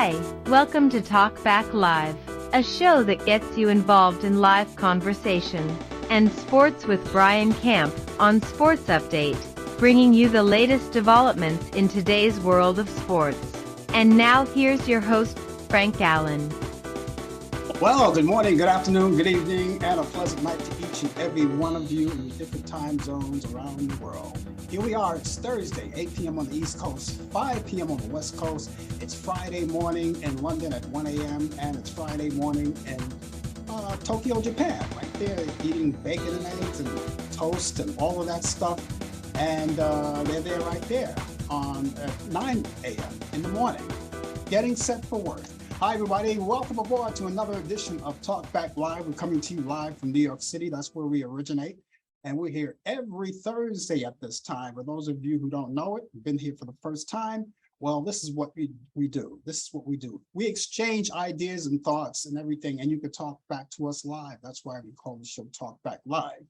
Hi, welcome to Talk Back Live, a show that gets you involved in live conversation and sports with Brian Camp on Sports Update, bringing you the latest developments in today's world of sports. And now here's your host, Frank Allan. Well, good morning, good afternoon, good evening, and a pleasant night to each and every one of you in different time zones around the world. Here we are, it's Thursday, 8 p.m. on the East Coast, 5 p.m. on the West Coast. It's Friday morning in London at 1 a.m. and it's Friday morning in Tokyo, Japan, right there, eating bacon and eggs and toast and all of that stuff. And they're there right there at 9 a.m. in the morning, getting set for work. Hi, everybody. Welcome aboard to another edition of Talk Back Live. We're coming to you live from New York City. That's where we originate. And we're here every Thursday at this time. For those of you who don't know it, been here for the first time, well, this is what we do. This is what we do. We exchange ideas and thoughts and everything, and you can talk back to us live. That's why we call the show Talk Back Live.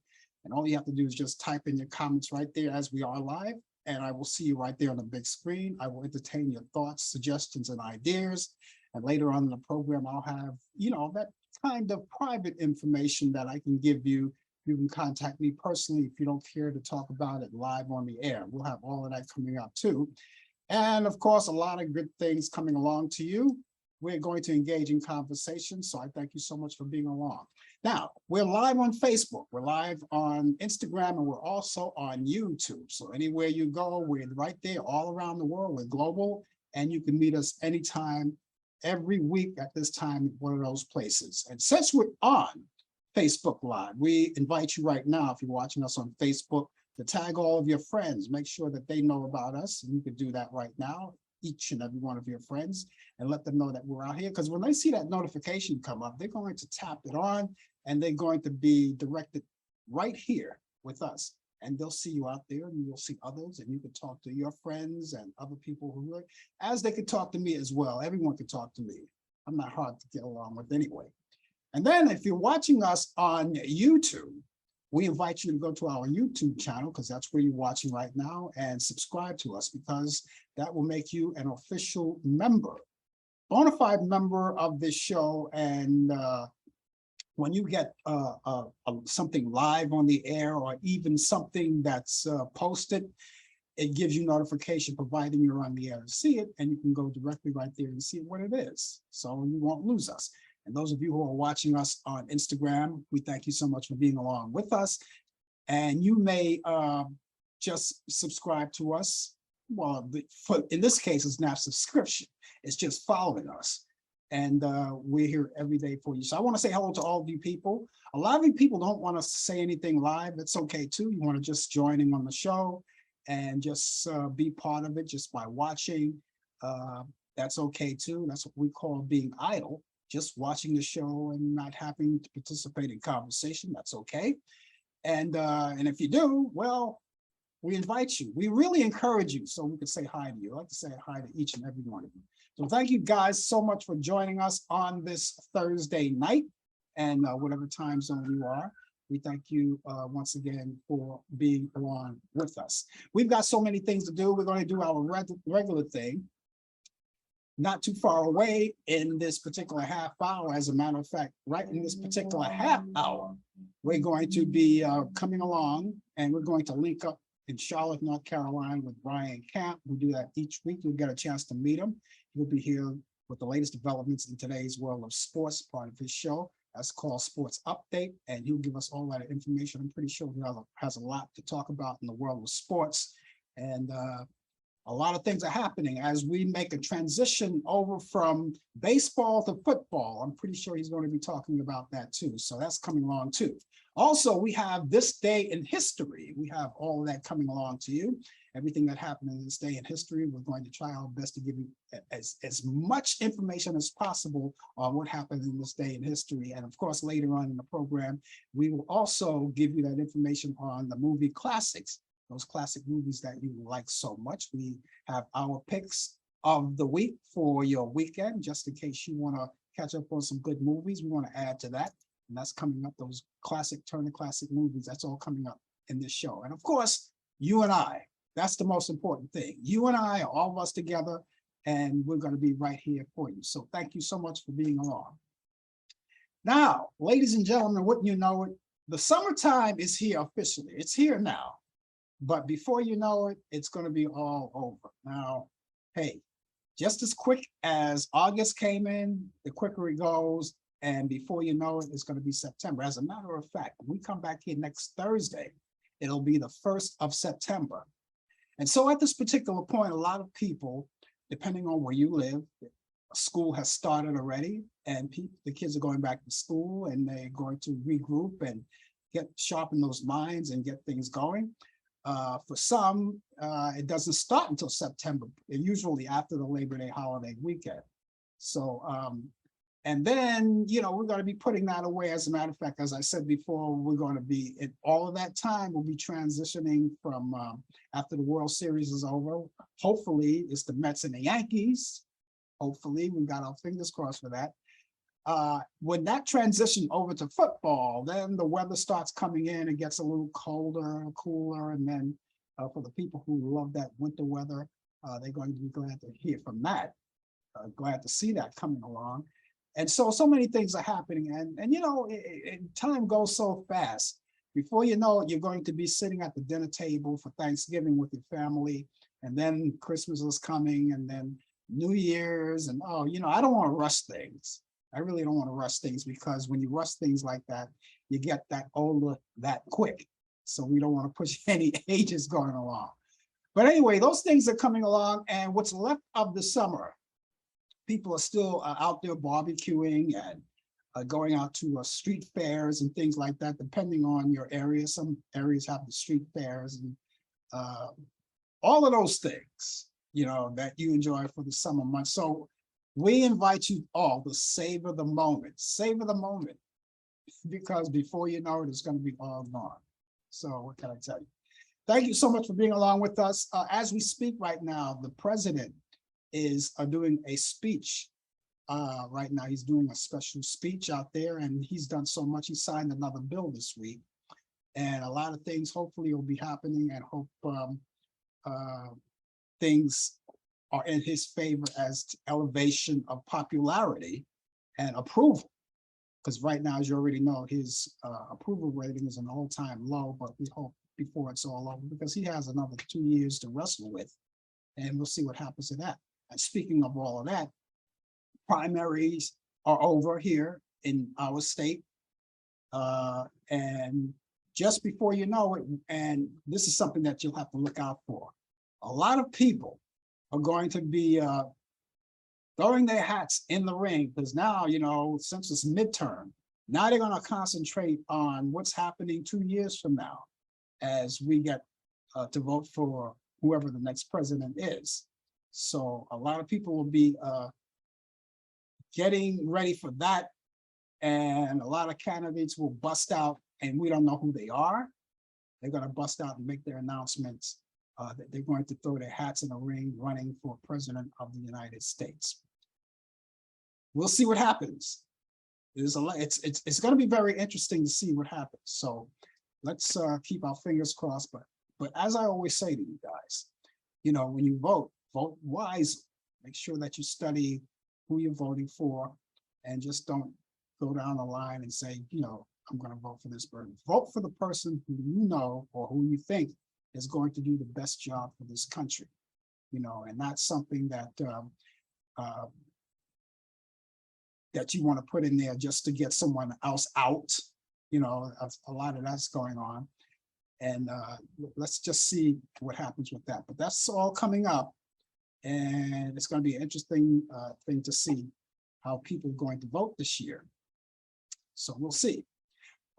And all you have to do is just type in your comments right there as we are live, and I will see you right there on the big screen. I will entertain your thoughts, suggestions, and ideas. And later on in the program, I'll have, that kind of private information that I can give you. You can contact me personally if you don't care to talk about it live on the air. We'll have all of that coming up too. And of course, a lot of good things coming along to you. We're going to engage in conversation. So I thank you so much for being along. Now, we're live on Facebook. We're live on Instagram, and we're also on YouTube. So anywhere you go, we're right there all around the world. We're global, and you can meet us anytime, every week at this time, one of those places. And since we're on Facebook Live, we invite you right now, if you're watching us on Facebook, to tag all of your friends. Make sure that they know about us. And you can do that right now, each and every one of your friends, and let them know that we're out here. Because when they see that notification come up, they're going to tap it on, and they're going to be directed right here with us. And they'll see you out there, and you'll see others, and you can talk to your friends and other people who are, as they could talk to me as well. Everyone can talk to me. I'm not hard to get along with anyway. And then if you're watching us on YouTube, we invite you to go to our YouTube channel, because that's where you're watching right now, and subscribe to us, because that will make you an official member, bona fide member of this show. And when you get something live on the air, or even something that's posted, it gives you notification, providing you're on the air to see it, and you can go directly right there and see what it is. So you won't lose us. And those of you who are watching us on Instagram, we thank you so much for being along with us. And you may just subscribe to us. Well, in this case, it's not subscription. It's just following us. And we're here every day for you. So I want to say hello to all of you people. A lot of you people don't want us to say anything live. That's okay too. You want to just join in on the show and just be part of it just by watching. That's okay too. That's what we call being idle. Just watching the show and not having to participate in conversation. That's okay. And if you do, well, we invite you. We really encourage you, so we could say hi to you. I'd like to say hi to each and every one of you. So thank you guys so much for joining us on this Thursday night, and whatever time zone you are. We thank you once again for being along with us. We've got so many things to do. We're going to do our regular thing. Not too far away in this particular half hour. As a matter of fact, right in this particular half hour, we're going to be coming along, and we're going to link up in Charlotte, North Carolina with Brian Camp. We do that each week. You'll get a chance to meet him. He'll be here with the latest developments in today's world of sports, part of his show. That's called Sports Update, and he'll give us all that information. I'm pretty sure he has a lot to talk about in the world of sports. And a lot of things are happening as we make a transition over from baseball to football. I'm pretty sure he's going to be talking about that too. So that's coming along too. Also, we have this day in history. We have all of that coming along to you. Everything that happened in this day in history, we're going to try our best to give you as much information as possible on what happened in this day in history. And of course, later on in the program, we will also give you that information on the movie classics. Those classic movies that you like so much. We have our picks of the week for your weekend, just in case you want to catch up on some good movies. We want to add to that. And that's coming up, those classic, Turner classic movies. That's all coming up in this show. And of course, you and I, that's the most important thing. You and I, all of us together, and we're going to be right here for you. So thank you so much for being along. Now, ladies and gentlemen, wouldn't you know it, the summertime is here officially. It's here now. But before you know it, it's going to be all over. Now, hey, just as quick as August came in, the quicker it goes. And before you know it, it's going to be September. As a matter of fact, when we come back here next Thursday, it'll be the 1st of September. And so at this particular point, a lot of people, depending on where you live, school has started already, and the kids are going back to school, and they're going to regroup and sharpen those minds and get things going. For some, it doesn't start until September, usually after the Labor Day holiday weekend. So, and then, you know, we're going to be putting that away. As a matter of fact, as I said before, we're going to be, in all of that time, we'll be transitioning from, after the World Series is over, hopefully it's the Mets and the Yankees. Hopefully, we've got our fingers crossed for that. When that transition over to football, then the weather starts coming in, it gets a little colder, cooler, and then for the people who love that winter weather, they're going to be glad to hear from that, glad to see that coming along. And so many things are happening, and you know, time goes so fast. Before you know it, you're going to be sitting at the dinner table for Thanksgiving with your family, and then Christmas is coming, and then New Year's, and oh, you know, I don't want to rush things. I really don't want to rush things, because when you rush things like that, you get that older that quick. So we don't want to push any ages going along. But anyway, those things are coming along, and what's left of the summer, people are still out there barbecuing and going out to street fairs and things like that, depending on your area. Some areas have the street fairs and all of those things, you know, that you enjoy for the summer months. So we invite you all to savor the moment, because before you know it, it's going to be all gone. So what can I tell you? Thank you so much for being along with us. As we speak right now, the president is doing a speech. Right now, he's doing a special speech out there, and he's done so much. He signed another bill this week, and a lot of things hopefully will be happening, and hope things are in his favor as to elevation of popularity and approval. Because right now, as you already know, his approval rating is an all-time low, but we hope before it's all over, because he has another 2 years to wrestle with, and we'll see what happens to that. And speaking of all of that, primaries are over here in our state. And just before you know it, and this is something that you'll have to look out for, a lot of people are going to be throwing their hats in the ring, because now, you know, since it's midterm, now they're going to concentrate on what's happening 2 years from now, as we get to vote for whoever the next president is. So a lot of people will be getting ready for that, and a lot of candidates will bust out, and we don't know who they are. They're going to bust out and make their announcements that they're going to throw their hats in the ring running for president of the United States. We'll see what happens. There's a lot. It's going to be very interesting to see what happens. So let's keep our fingers crossed. But as I always say to you guys, you know, when you vote wisely. Make sure that you study who you're voting for, and just don't go down the line and say, you know, I'm going to vote for this person. Vote for the person who you know or who you think is going to do the best job for this country, you know, and not something that that you want to put in there just to get someone else out. You know, a lot of that's going on, and let's just see what happens with that. But that's all coming up, and it's going to be an interesting thing to see how people are going to vote this year. So we'll see.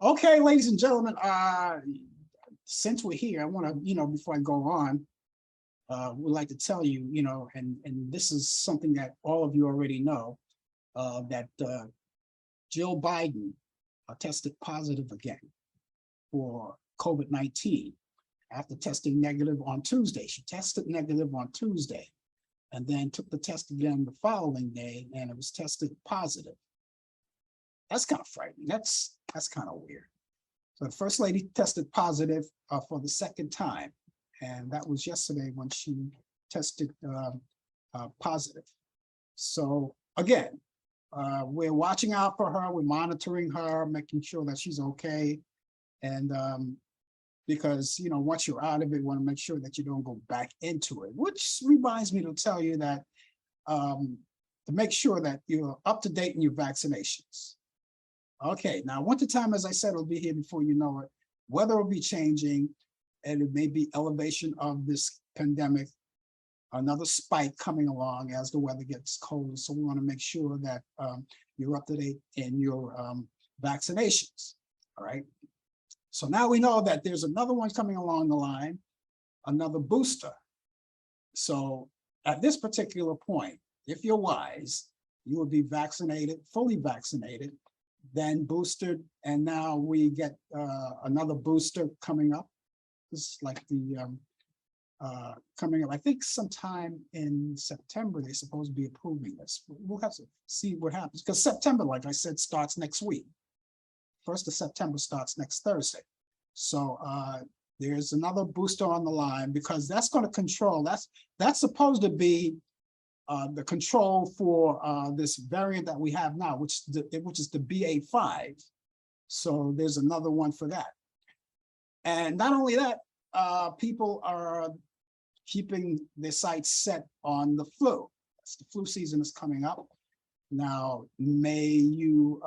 Okay, ladies and gentlemen, since we're here, I want to, you know, before I go on, would like to tell you, you know, and this is something that all of you already know, that Jill Biden tested positive again for COVID-19 after testing negative on Tuesday. She tested negative on Tuesday and then took the test again the following day, and it was tested positive. That's kind of frightening. That's kind of weird. So the First Lady tested positive for the second time, and that was yesterday when she tested positive. So again, we're watching out for her, we're monitoring her, making sure that she's okay. And because, you know, once you're out of it, you want to make sure that you don't go back into it, which reminds me to tell you that to make sure that you're up to date in your vaccinations. Okay, now winter time, as I said, will be here before you know it. Weather will be changing, and it may be elevation of this pandemic, another spike coming along as the weather gets cold. So we want to make sure that you're up to date in your vaccinations. All right. So now we know that there's another one coming along the line, another booster. So at this particular point, if you're wise, you will be vaccinated, fully vaccinated, then boosted, and now we get another booster coming up. This is like the coming up, I think sometime in September, they're supposed to be approving this. We'll have to see what happens, because September, like I said, starts next week. 1st of September starts next Thursday. So there's another booster on the line, because that's going to control, that's supposed to be the control for this variant that we have now, which is the BA.5. So there's another one for that. And not only that, people are keeping their sights set on the flu. The flu season is coming up. Now, may you,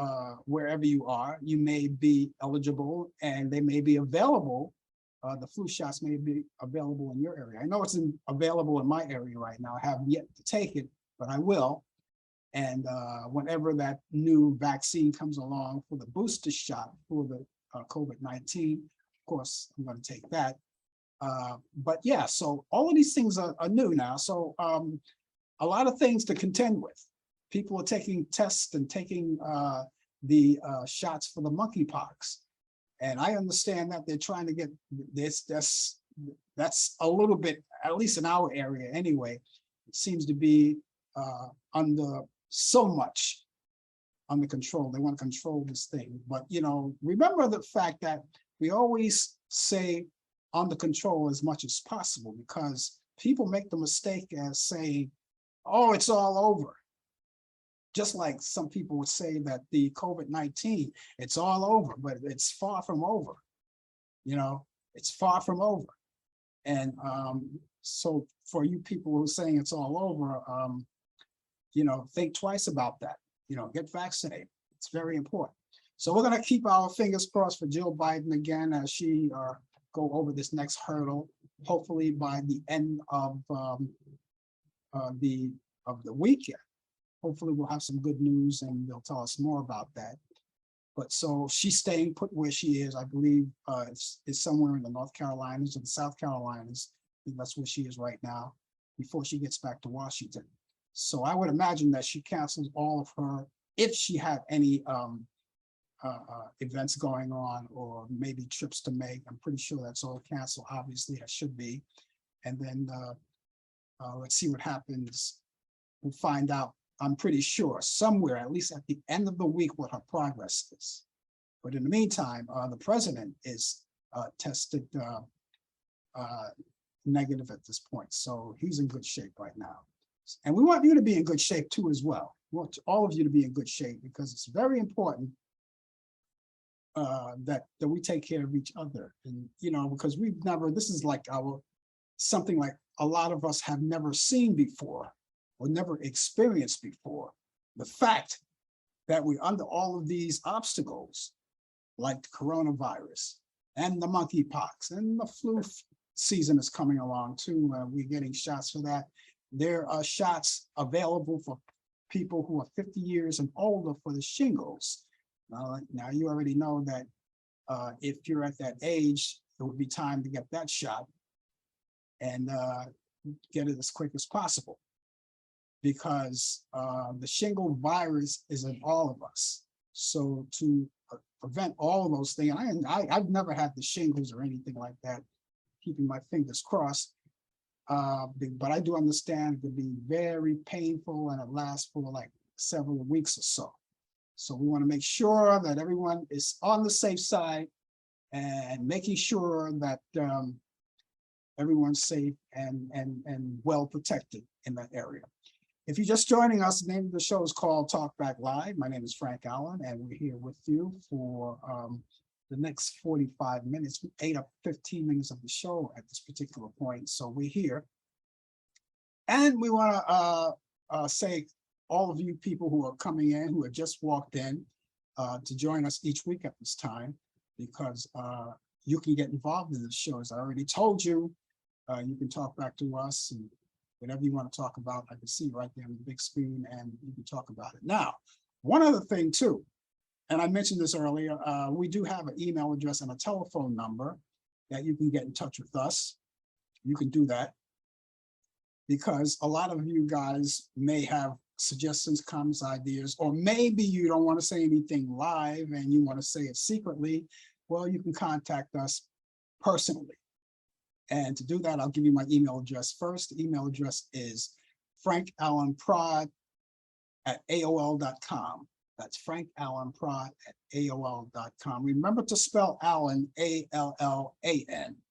wherever you are, you may be eligible, and they may be available. The flu shots may be available in your area. I know it's available in my area right now. I haven't yet to take it, but I will. And whenever that new vaccine comes along for the booster shot for the COVID-19, of course, I'm going to take that. But yeah, so all of these things are new now. So a lot of things to contend with. People are taking tests and taking the shots for the monkeypox. And I understand that they're trying to get this, that's a little bit, at least in our area anyway, it seems to be under so much under control. They want to control this thing. But, you know, remember the fact that we always say under control as much as possible, because people make the mistake as saying, oh, it's all over. Just like some people would say that the COVID-19, it's all over, but it's far from over. You know, it's far from over. And so for you people who are saying it's all over, you know, think twice about that. You know, get vaccinated. It's very important. So we're going to keep our fingers crossed for Jill Biden again as she go over this next hurdle, hopefully by the end of the weekend. Hopefully we'll have some good news and they'll tell us more about that. But so she's staying put where she is. I believe it's somewhere in the North Carolinas or the South Carolinas. I think that's where she is right now before she gets back to Washington. So I would imagine that she cancels all of her, if she had any events going on or maybe trips to make. I'm pretty sure that's all canceled. Obviously, it should be. And then let's see what happens. We'll find out. I'm pretty sure somewhere, at least at the end of the week, what her progress is. But in the meantime, the president is tested negative at this point. So he's in good shape right now. And we want you to be in good shape too as well. We want all of you to be in good shape, because it's very important that we take care of each other. And, you know, because we've never, this is like something like a lot of us have never seen before or never experienced before. The fact that we're under all of these obstacles, like the coronavirus and the monkeypox and the flu season is coming along too. We're getting shots for that. There are shots available for people who are 50 years and older for the shingles. Now you already know that if you're at that age, it would be time to get that shot and get it as quick as possible, because the shingle virus is in all of us. So to prevent all of those things, I've never had the shingles or anything like that, keeping my fingers crossed. But I do understand it could be very painful and it lasts for like several weeks or so. So we want to make sure that everyone is on the safe side and making sure that everyone's safe and well protected in that area. If you're just joining us, the name of the show is called Talk Back Live. My name is Frank Allan, and we're here with you for the next 45 minutes. We ate up 15 minutes of the show at this particular point, so we're here. And we want to say all of you people who are coming in, who have just walked in, to join us each week at this time, because you can get involved in the show. As I already told you, you can talk back to us and whatever you want to talk about. I can see right there on the big screen, and you can talk about it. Now, one other thing too, and I mentioned this earlier, we do have an email address and a telephone number that you can get in touch with us. You can do that because a lot of you guys may have suggestions, comments, ideas, or maybe you don't want to say anything live and you want to say it secretly. Well, you can contact us personally. And to do that, I'll give you my email address first. The email address is frankallanprod@aol.com. That's frankallanprod@aol.com. Remember to spell Allan, A-L-L-A-N.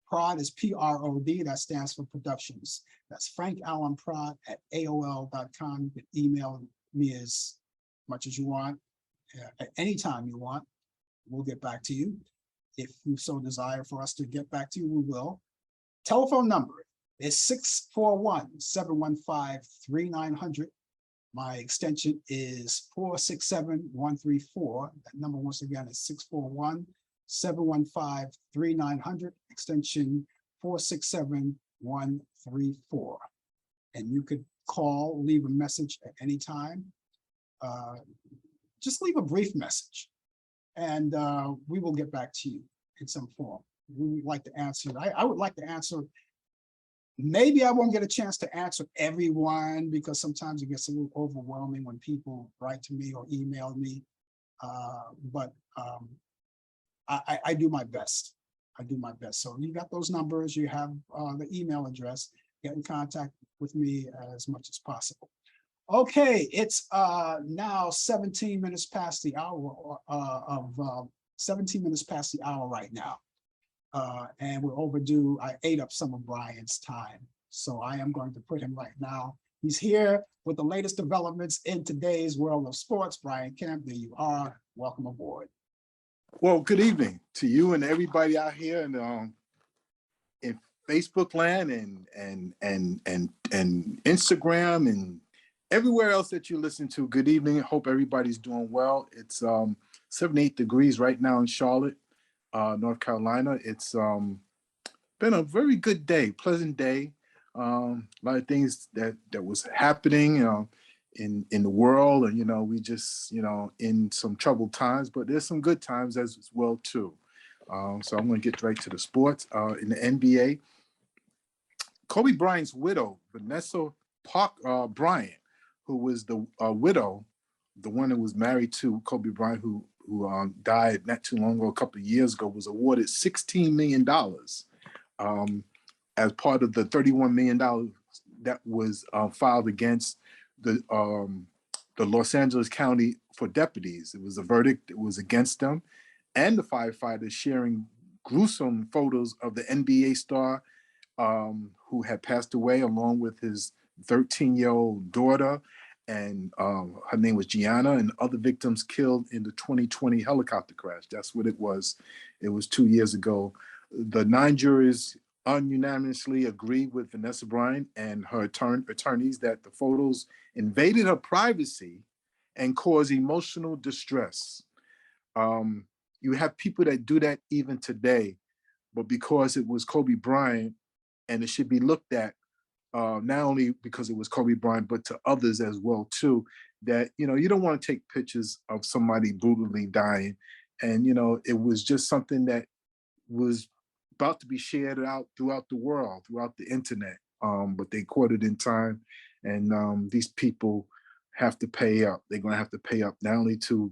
Prod is P-R-O-D, that stands for productions. That's frankallanprod@aol.com. You can email me as much as you want, at any time you want. We'll get back to you. If you so desire for us to get back to you, we will. Telephone number is 641-715-3900. My extension is 467-134. That number once again is 641-715-3900, extension 467-134. And you could call, leave a message at any time. Just leave a brief message, and we will get back to you in some form. We would like to answer. I would like to answer. Maybe I won't get a chance to answer everyone because sometimes it gets a little overwhelming when people write to me or email me. But I do my best. I do my best. So you got those numbers. You have the email address. Get in contact with me as much as possible. Okay, it's now 17 minutes past the hour 17 minutes past the hour right now. And we're overdue. I ate up some of Brian's time, so I am going to put him right now. He's here with the latest developments in today's world of sports. Brian Kemp, there you are. Welcome aboard. Well, good evening to you and everybody out here in Facebook land and Instagram and everywhere else that you listen to. Good evening. Hope everybody's doing well. It's 78 degrees right now in Charlotte, North Carolina. It's been a very good day, pleasant day. A lot of things that was happening in the world, and we just in some troubled times, but there's some good times as well too. So I'm going to get right to the sports. In the NBA, Kobe Bryant's widow, Vanessa Bryant, who was the widow, the one that was married to Kobe Bryant, who died not too long ago, a couple of years ago, was awarded $16 million as part of the $31 million that was filed against the Los Angeles County for deputies. It was a verdict. It was against them and the firefighters sharing gruesome photos of the NBA star who had passed away, along with his 13-year-old daughter, and her name was Gianna, and other victims killed in the 2020 helicopter crash. That's what it was. It was 2 years ago. The 9 juries unanimously agreed with Vanessa Bryant and her attorneys that the photos invaded her privacy and caused emotional distress. You have people that do that even today, but because it was Kobe Bryant, and it should be looked at not only because it was Kobe Bryant, but to others as well too, that you don't want to take pictures of somebody brutally dying. And it was just something that was about to be shared out throughout the world, throughout the internet. But they caught it in time, and these people have to pay up. They're going to have to pay up not only to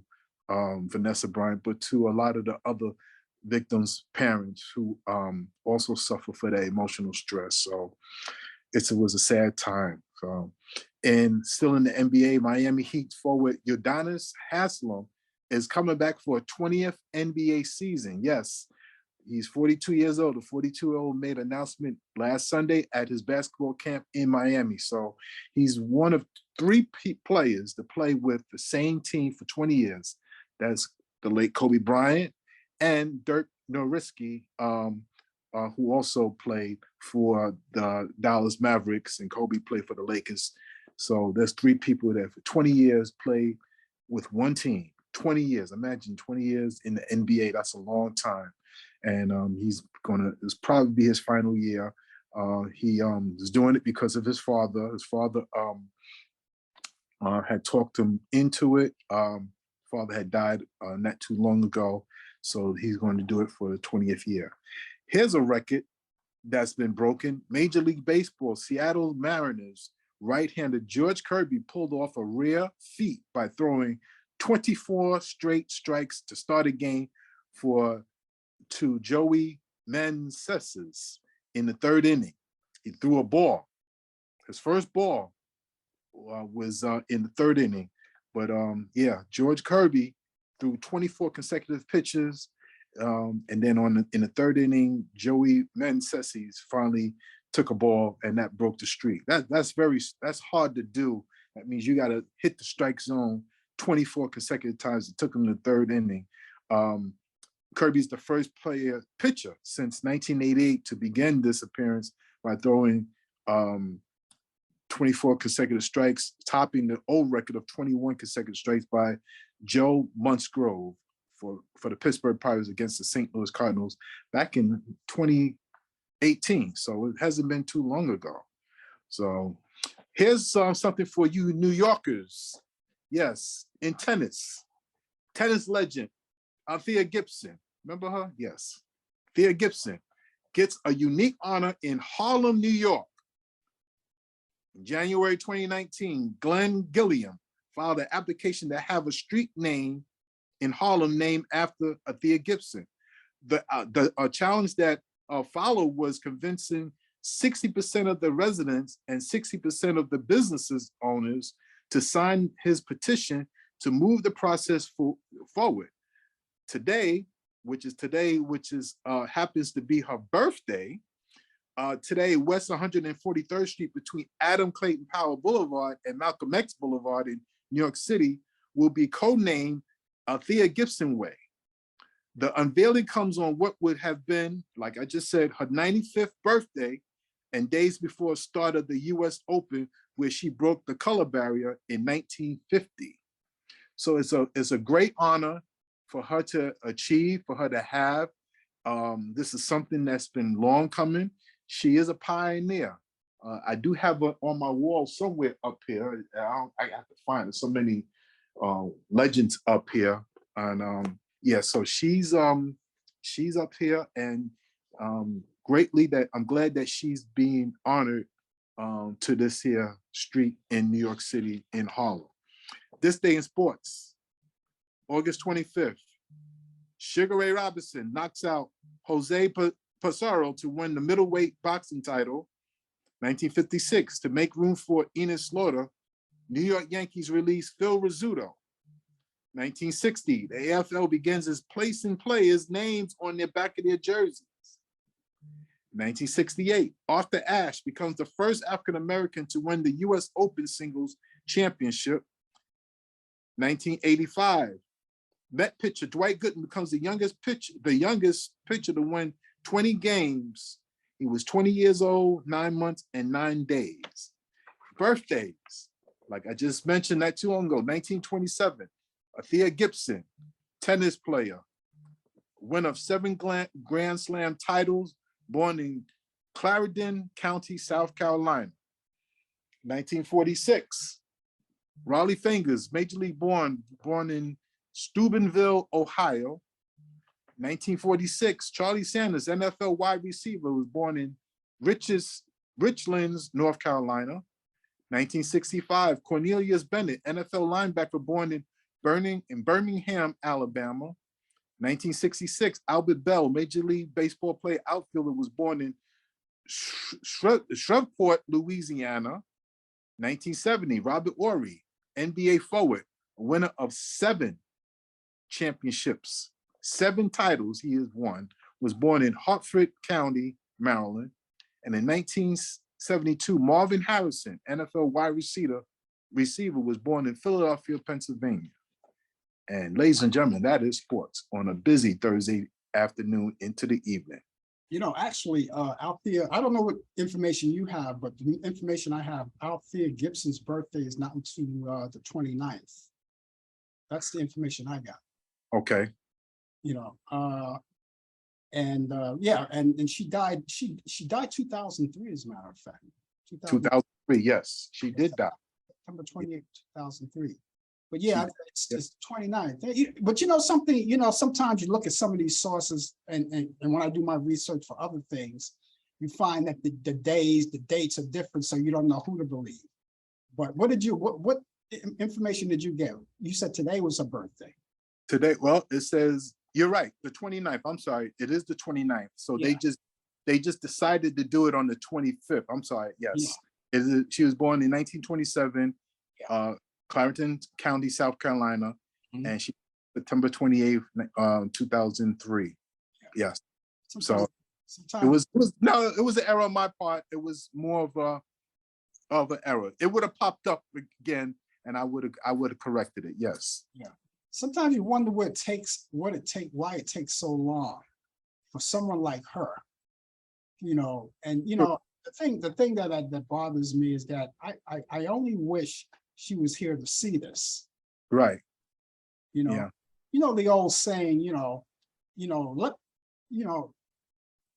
Vanessa Bryant, but to a lot of the other victims' parents who also suffer for that emotional stress. So it was a sad time. And still in the NBA, Miami Heat forward yodanez Haslam is coming back for a 20th NBA season. Yes, He's 42 years old. The 42-year-old made an announcement last Sunday at his basketball camp in Miami. So he's one of three players to play with the same team for 20 years. That's the late Kobe Bryant and Dirk Nowitzki, who also played for the Dallas Mavericks, and Kobe played for the Lakers. So there's three people that for 20 years played with one team. 20 years. Imagine 20 years in the NBA. That's a long time. And it's probably be his final year. He is doing it because of his father. His father had talked him into it. Father had died not too long ago. So he's going to do it for the 20th year. Here's a record that's been broken. Major League Baseball, Seattle Mariners right-hander George Kirby pulled off a rare feat by throwing 24 straight strikes to start a game to Joey Meneses in the third inning. He threw a ball. His first ball was in the third inning. But George Kirby threw 24 consecutive pitches. And then in the third inning, Joey Meneses finally took a ball, and that broke the streak. That's hard to do. That means you got to hit the strike zone 24 consecutive times. It took him to the third inning. Kirby's the first pitcher since 1988 to begin this appearance by throwing 24 consecutive strikes, topping the old record of 21 consecutive strikes by Joe Musgrove for the Pittsburgh Pirates against the St. Louis Cardinals back in 2018. So it hasn't been too long ago. So here's something for you New Yorkers. Yes, in tennis legend, Althea Gibson. Remember her? Yes. Althea Gibson gets a unique honor in Harlem, New York. In January 2019, Glenn Gilliam filed an application to have a street name in Harlem named after Althea Gibson. The challenge that followed was convincing 60% of the residents and 60% of the businesses owners to sign his petition to move the process forward. Today, which happens to be her birthday, today, West 143rd Street between Adam Clayton Powell Boulevard and Malcolm X Boulevard in New York City will be codenamed Althea Gibson Way. The unveiling comes on what would have been, like I just said, her 95th birthday and days before the start of the US Open, where she broke the color barrier in 1950. So it's a great honor for her to achieve, for her to have. This is something that's been long coming. She is a pioneer. I do have her on my wall somewhere up here. I have to find it. So many legends up here, and so she's up here, and greatly that I'm glad that she's being honored to this here street in New York City in Harlem. This day in sports, August 25th, Sugar Ray Robinson knocks out Jose Pizarro to win the middleweight boxing title. 1956, to make room for Enos Slaughter, New York Yankees release Phil Rizzuto. 1960, the AFL begins as placing players' names on their back of their jerseys. 1968, Arthur Ashe becomes the first African-American to win the US Open Singles Championship. 1985, Met pitcher Dwight Gooden becomes the youngest pitcher to win 20 games. He was 20 years old, 9 months, and 9 days. Birthdays, like I just mentioned not too long ago, 1927, Althea Gibson, tennis player, winner of 7 Grand Slam titles, born in Clarendon County, South Carolina. 1946, Raleigh Fingers, Major League born in Steubenville, Ohio. 1946, Charlie Sanders, NFL wide receiver, was born in Richlands, North Carolina. 1965, Cornelius Bennett, NFL linebacker, born in Birmingham, Alabama. 1966, Albert Bell, Major League Baseball player, outfielder, was born in Shreveport, Louisiana. 1970, Robert Horry, NBA forward, winner of 7 championships, 7 titles he has won, was born in Hartford County, Maryland. And in 1972, Marvin Harrison, NFL wide receiver, was born in Philadelphia, Pennsylvania. And ladies and gentlemen, that is sports on a busy Thursday afternoon into the evening. You know, actually, Althea, I don't know what information you have, but the information I have, Althea Gibson's birthday is not until the 29th. That's the information I got. Okay. You know, yeah, and she died 2003, as a matter of fact. 2003, yes, she did die. September 28th, 2003. But yeah, it's 29th. But you know something, you know, sometimes you look at some of these sources, and when I do my research for other things, you find that the dates are different, so you don't know who to believe. But what information did you get? You said today was her birthday. Today, well, it says, you're right, the 29th. I'm sorry, it is the 29th. So yeah. they just decided to do it on the 25th. I'm sorry, yes. Yeah. She was born in 1927, yeah. Clarendon County, South Carolina, and she September 28th, 2003. Yeah. Yes. So it was an error on my part. It was more of an error. It would have popped up again, and I would have corrected it. Yes. Yeah. Sometimes you wonder why it takes so long for someone like her, you know. And you know, the thing that bothers me is that I only wish she was here to see this. Right. You know. Yeah. You know the old saying,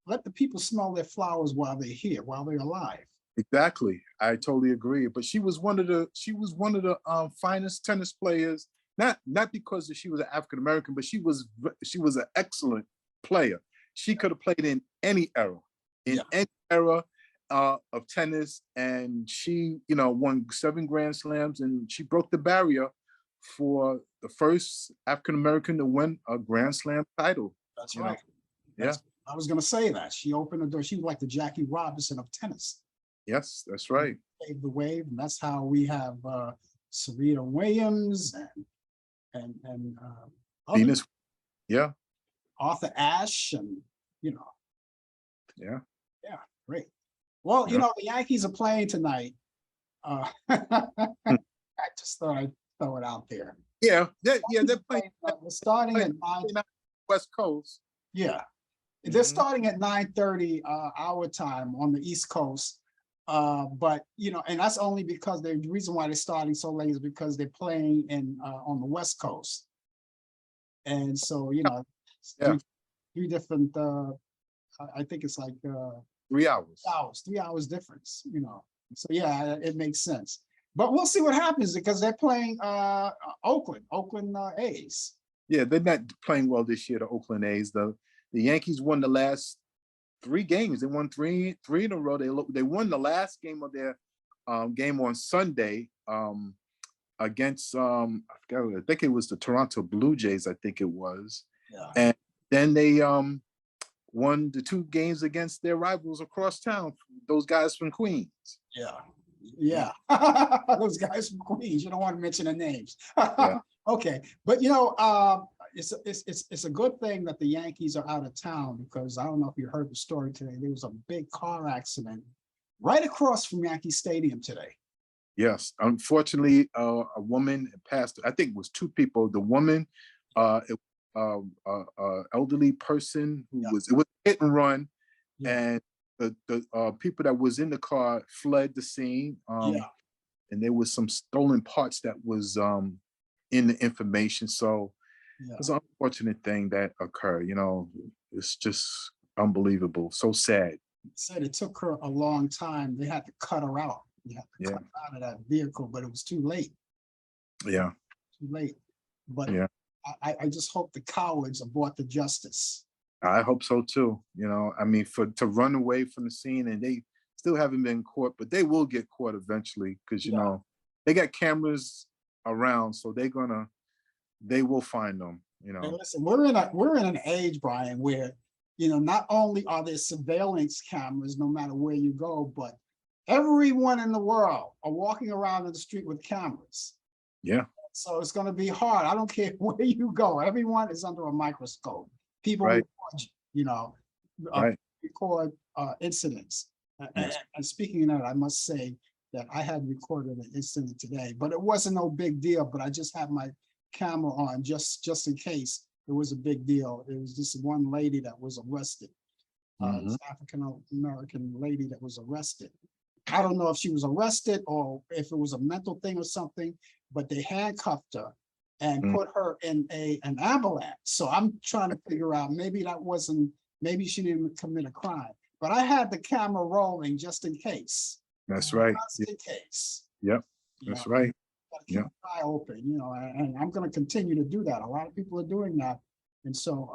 let the people smell their flowers while they're here, while they're alive. Exactly. I totally agree. But she was one of the finest tennis players. Not because she was an African American, but she was an excellent player. She could have played in any era, any era of tennis, and she, won 7 Grand Slams, and she broke the barrier for the first African American to win a Grand Slam title. That's right. I was going to say that she opened the door. She was like the Jackie Robinson of tennis. Yes, that's right. She paved the way, and that's how we have Serena Williams and Venus, Arthur Ashe, and yeah, great. Well, the Yankees are playing tonight. I just thought I'd throw it out there. Yeah, they're playing. We're starting at 9 West Coast. Yeah, they're starting at 9:30 our time on the East Coast. But and that's only because the reason why they're starting so late is because they're playing on the West Coast, and so three different. I think it's like 3 hours. 3 hours difference. So yeah, it makes sense. But we'll see what happens because they're playing Oakland A's. Yeah, they're not playing well this year. The Oakland A's. The Yankees won the last 3 games. They won three in a row. They won the last game of their game on Sunday against I think it was the Toronto Blue Jays. I think it was. Yeah. And then they won the 2 games against their rivals across town. Those guys from Queens. Yeah. Those guys from Queens. You don't want to mention their names. Yeah. Okay, but it's a good thing that the Yankees are out of town, because I don't know if you heard the story today. There was a big car accident right across from Yankee Stadium today. Yes, unfortunately, a woman passed. I think it was 2 people. The woman, elderly person who it was a hit and run, and the people that was in the car fled the scene. And there was some stolen parts that was in the information. So it's an unfortunate thing that occurred. It's just unbelievable. So sad. It said it took her a long time. They had to cut her out. They had to cut her out of that vehicle, but it was too late. Yeah. Too late. But I just hope the cowards are brought to justice. I hope so too. To run away from the scene, and they still haven't been caught, but they will get caught eventually, because they got cameras around, so they will find them. Hey, listen, we're in an age, Brian, where not only are there surveillance cameras no matter where you go, but everyone in the world are walking around in the street with cameras. Yeah. So it's going to be hard. I don't care where you go. Everyone is under a microscope. People watch, you know, Right. record incidents. Yes. And speaking of that, I must say that I had recorded an incident today, but it wasn't no big deal. But I just had my camera on just in case it was a big deal. It was this one lady that was arrested, this African American lady that was arrested. I don't know if she was arrested or if it was a mental thing or something, but they handcuffed her and put her in an ambulance. So I'm trying to figure out, maybe that wasn't, maybe she didn't commit a crime, but I had the camera rolling just in case. That's right. Just in case. Yep. That's right. Gotta keep an eye open, you know, and I'm going to continue to do that. A lot of people are doing that. And so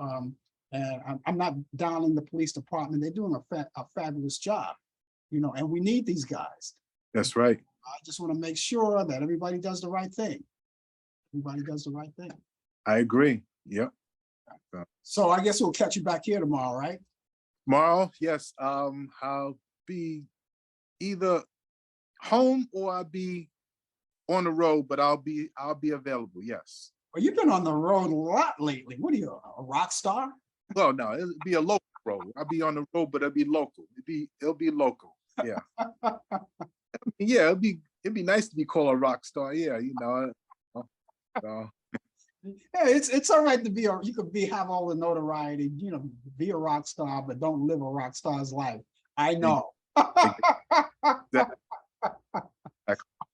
and I'm not downing the police department. They're doing a fabulous job, you know, and we need these guys. That's right. I just want to make sure that everybody does the right thing. Everybody does the right thing. I agree. Yep. So I guess we'll catch you back here tomorrow, right? Tomorrow, yes. I'll be either home or I'll be on the road, but I'll be available. Yes. Well, you've been on the road a lot lately. What are you, a rock star? Well, no, it'll be a local road. I'll be on the road, but it'll be local. It'll be local. Yeah. Yeah, it'd be nice to be called a rock star. Yeah, you know. Yeah, it's all right to be you could have all the notoriety, you know, be a rock star, but don't live a rock star's life. I know.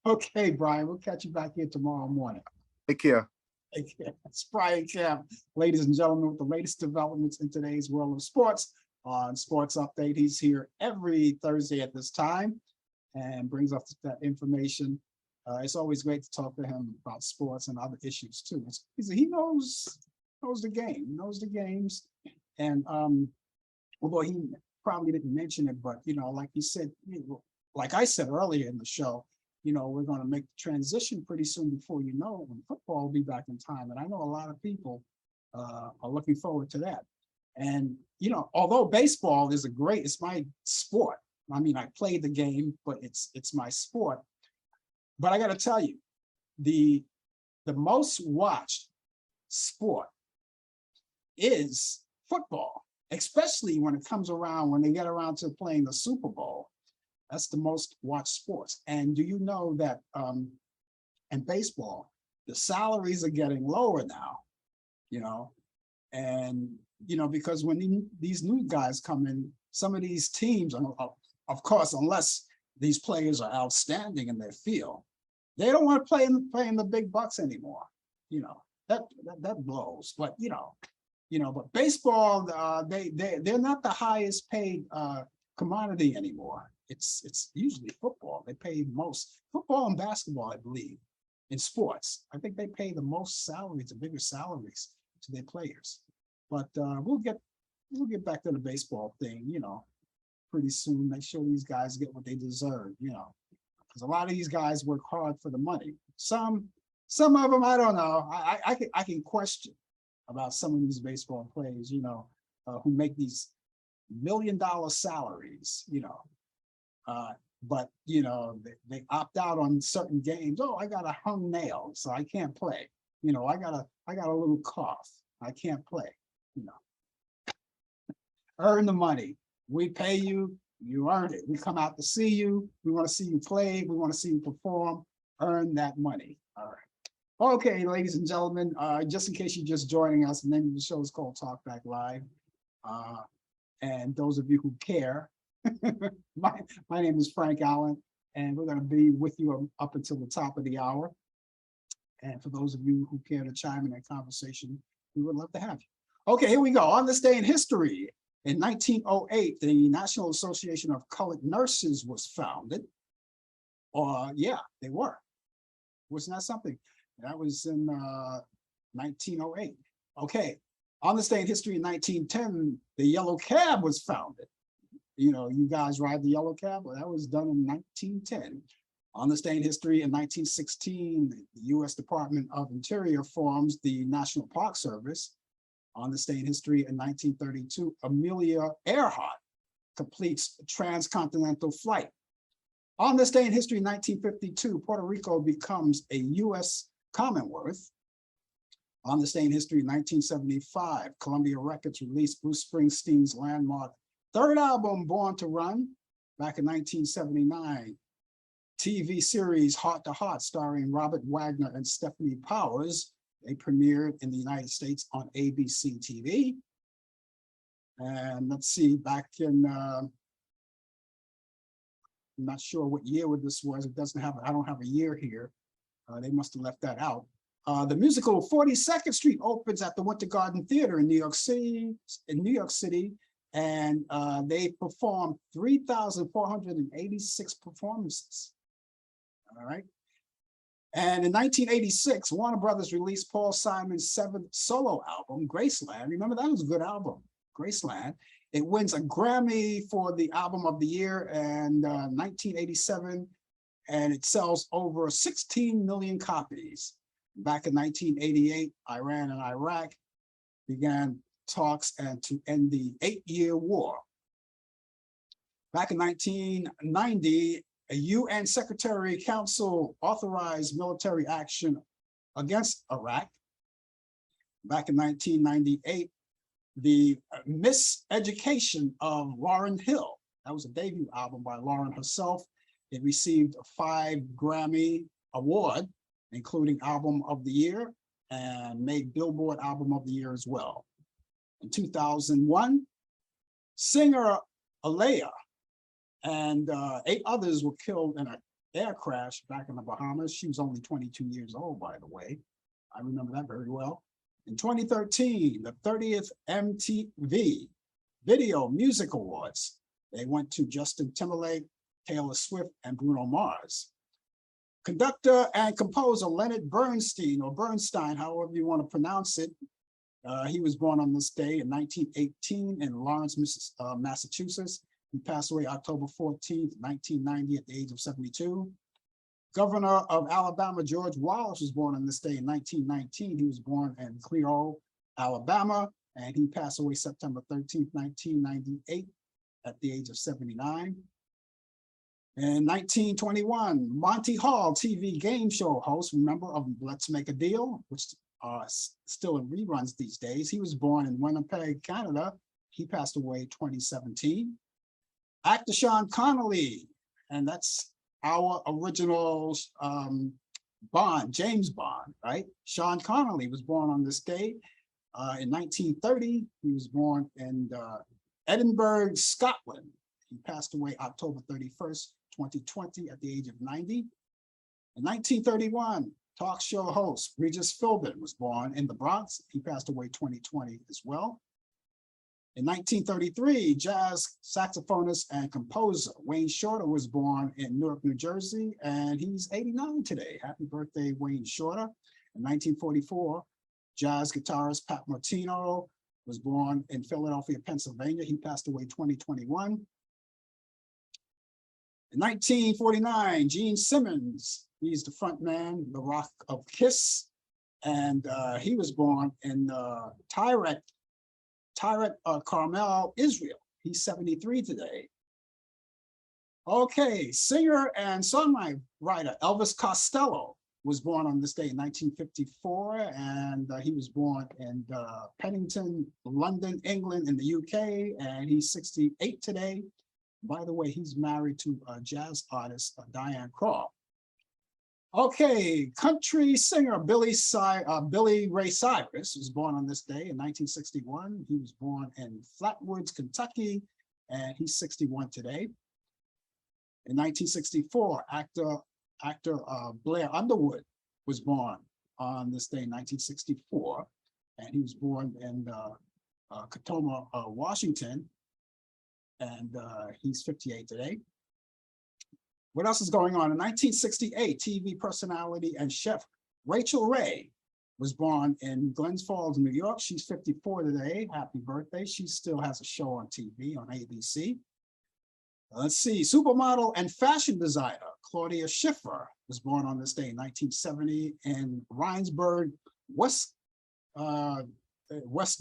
Okay, Brian, we'll catch you back here tomorrow morning. Take care. Take care. It's Brian Camp, ladies and gentlemen, with the latest developments in today's world of sports on Sports Update. He's here every Thursday at this time and brings us that information. It's always great to talk to him about sports and other issues too. He knows the game, he knows the games, and although he probably didn't mention it, but you know, like he said, like I said earlier in the show, you know, we're going to make the transition pretty soon. Before you know it, when football will be back in time, and I know a lot of people are looking forward to that. And you know, although baseball is it's my sport. I mean, I play the game, but it's my sport. But I got to tell you, the most watched sport is football, especially when it comes around, when they get around to playing the Super Bowl. That's the most watched sports. And do you know that in baseball, the salaries are getting lower now, you know, and, you know, because when these new guys come in, some of these teams, of course, unless these players are outstanding in their field, they don't want to play in the big bucks anymore. You know, that blows. But but baseball, they're not the highest paid commodity anymore. It's usually football. They pay most. Football and basketball, I believe, in sports. I think they pay the most salaries, the bigger salaries to their players. But we'll get back to the baseball thing, you know, pretty soon. Make sure these guys get what they deserve, you know, because a lot of these guys work hard for the money. Some of them, I don't know. I can question about some of these baseball players, you know, who make these $1 million salaries, you know. But you know, they opt out on certain games. Oh, I got a hung nail, so I can't play. You know, I got a little cough, I can't play. You know, earn the money. We pay you, you earn it. We come out to see you. We want to see you play. We want to see you perform. Earn that money. All right. Okay, ladies and gentlemen, just in case you're just joining us, the name of the show is called Talk Back Live. And those of you who care, my name is Frank Allan, and we're going to be with you up until the top of the hour. And for those of you who care to chime in that conversation, we would love to have you. Okay, here we go. On this day in history, in 1908, the National Association of Colored Nurses was founded. Yeah, they were. Wasn't that something? That was in 1908. Okay, on this day in history, in 1910, the Yellow Cab was founded. You know, you guys ride the Yellow Cab? Well, that was done in 1910. On this day in history, in 1916, the U.S. Department of Interior forms the National Park Service. On this day in history, in 1932, Amelia Earhart completes a transcontinental flight. On this day in history, in 1952, Puerto Rico becomes a U.S. Commonwealth. On this day in history, 1975, Columbia Records released Bruce Springsteen's landmark third album, Born to Run. Back in 1979, TV series Heart to Heart, starring Robert Wagner and Stephanie Powers. They premiered in the United States on ABC TV. And let's see, back in, I'm not sure what year this was. It doesn't have, I don't have a year here. They must have left that out. The musical 42nd Street opens at the Winter Garden Theater in New York City, and they performed 3,486 performances. All right. And in 1986, Warner Brothers released Paul Simon's seventh solo album, Graceland. Remember, that was a good album, Graceland. It wins a Grammy for the Album of the Year in 1987, and it sells over 16 million copies. Back in 1988, Iran and Iraq began talks to end the 8-year war. Back in 1990, a UN Secretary Council authorized military action against Iraq. Back in 1998, the Miseducation of Lauryn Hill, that was a debut album by Lauryn herself. It received a 5 Grammy award, including Album of the Year, and made Billboard Album of the Year as well. In 2001, singer Althea and 8 others were killed in an air crash back in the Bahamas. She was only 22 years old, by the way. I remember that very well. In 2013, the 30th MTV Video Music Awards, they went to Justin Timberlake, Taylor Swift, and Bruno Mars. Conductor and composer Leonard Bernstein, or Bernstein, however you want to pronounce it, he was born on this day in 1918 in Lawrence, Massachusetts. He passed away October 14th, 1990 at the age of 72. Governor of Alabama, George Wallace, was born on this day in 1919. He was born in Cleo, Alabama, and he passed away September 13th, 1998 at the age of 79. In 1921, Monty Hall, TV game show host, remember, of Let's Make a Deal, which are still in reruns these days. He was born in Winnipeg, Canada. He passed away 2017. Actor Sean Connery, and that's our original Bond, James Bond, right? Sean Connery was born on this day in 1930. He was born in Edinburgh, Scotland. He passed away October 31st, 2020 at the age of 90. In 1931, talk show host Regis Philbin was born in the Bronx. He passed away 2020 as well. In 1933, jazz saxophonist and composer Wayne Shorter was born in Newark, New Jersey, and he's 89 today. Happy birthday, Wayne Shorter. In 1944, jazz guitarist Pat Martino was born in Philadelphia, Pennsylvania. He passed away 2021. In 1949, Gene Simmons, he's the front man, the rock of Kiss, and he was born in Tyret, Carmel, Israel. He's 73 today. Okay, singer and songwriter Elvis Costello was born on this day in 1954, and he was born in Pennington, London, England, in the UK, and he's 68 today. By the way, he's married to jazz artist Diane Krall. Okay, country singer Billy Ray Cyrus was born on this day in 1961. He was born in Flatwoods, Kentucky, and he's 61 today. In 1964, actor Blair Underwood was born on this day in 1964, and he was born in Katoma, Washington, and he's 58 today. What else is going on? In 1968, TV personality and chef Rachel Ray was born in Glens Falls, New York. She's 54 today. Happy birthday. She still has a show on TV on ABC. Let's see, supermodel and fashion designer Claudia Schiffer was born on this day in 1970 in Rheinsberg, West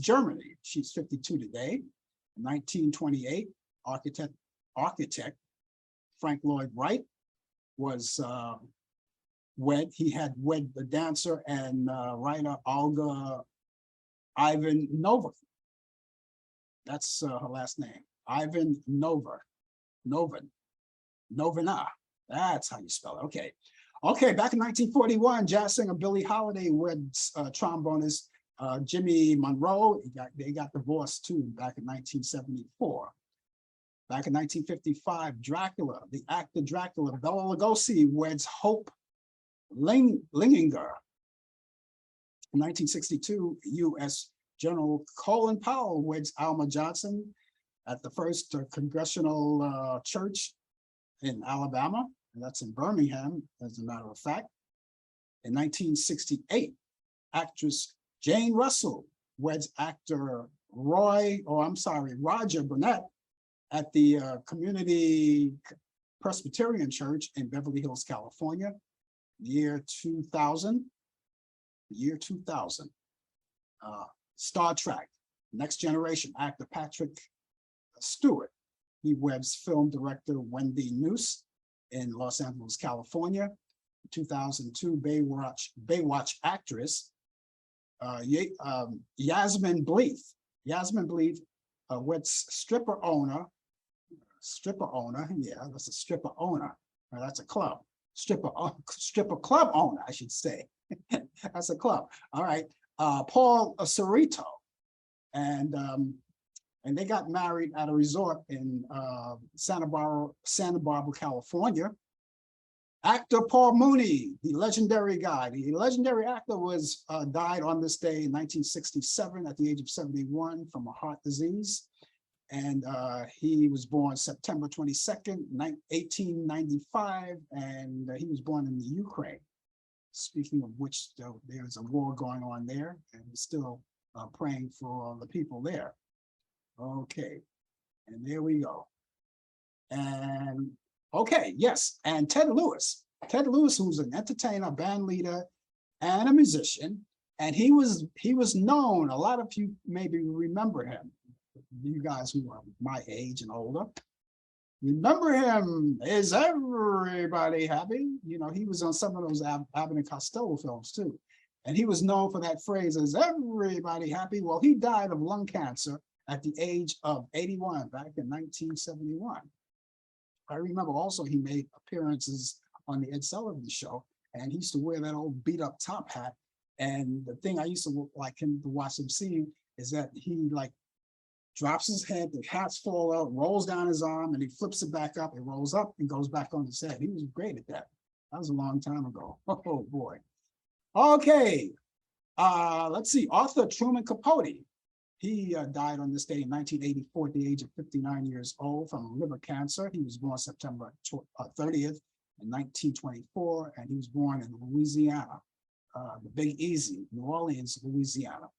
Germany. She's 52 today. In 1928, architect Frank Lloyd Wright was He had wed the dancer and writer Olga Ivanova. That's her last name, Ivanova, Novina. That's how you spell it. Okay. Okay, back in 1941, jazz singer Billie Holiday weds trombonist Jimmy Monroe. They got divorced too back in 1974. Back in 1955, Dracula, the actor Dracula, Bela Lugosi weds Hope Linginger. In 1962, U.S. General Colin Powell weds Alma Johnson at the first Congressional Church in Alabama, and that's in Birmingham, as a matter of fact. In 1968, actress Jane Russell weds actor Roger Burnett at the Community Presbyterian Church in Beverly Hills, California, year 2000. Year 2000. Star Trek, Next Generation actor Patrick Stewart. He weds film director Wendy Neuse in Los Angeles, California. 2002, Baywatch actress Yasmin Bleeth. Yasmin Bleeth weds stripper owner, yeah, that's a stripper owner. That's a club. Stripper club owner, I should say. That's a club. All right. Paul Cerrito. And they got married at a resort in Santa Barbara, California. Actor Paul Mooney, the legendary guy. The legendary actor was died on this day in 1967 at the age of 71 from a heart disease. And he was born September 22nd, 1895, and he was born in the Ukraine. Speaking of which, there's a war going on there, and we're still praying for the people there. Okay, and there we go. And okay, yes, and Ted Lewis, who's an entertainer, band leader, and a musician, and he was known. A lot of you maybe remember him. You guys who are my age and older, remember him. Is everybody happy? You know, he was on some of those Abbott and Costello films too. And he was known for that phrase, is everybody happy? Well, he died of lung cancer at the age of 81 back in 1971. I remember also he made appearances on the Ed Sullivan Show, and he used to wear that old beat up top hat. And the thing I used to like him to watch him sing is that he like drops his head, the hats fall out, rolls down his arm, and he flips it back up, it rolls up and goes back on his head. He was great at that. That was a long time ago. Oh boy. Okay, let's see, author Truman Capote. He died on this day in 1984 at the age of 59 years old from liver cancer. He was born September 30th in 1924, and he was born in Louisiana, the Big Easy, New Orleans, Louisiana.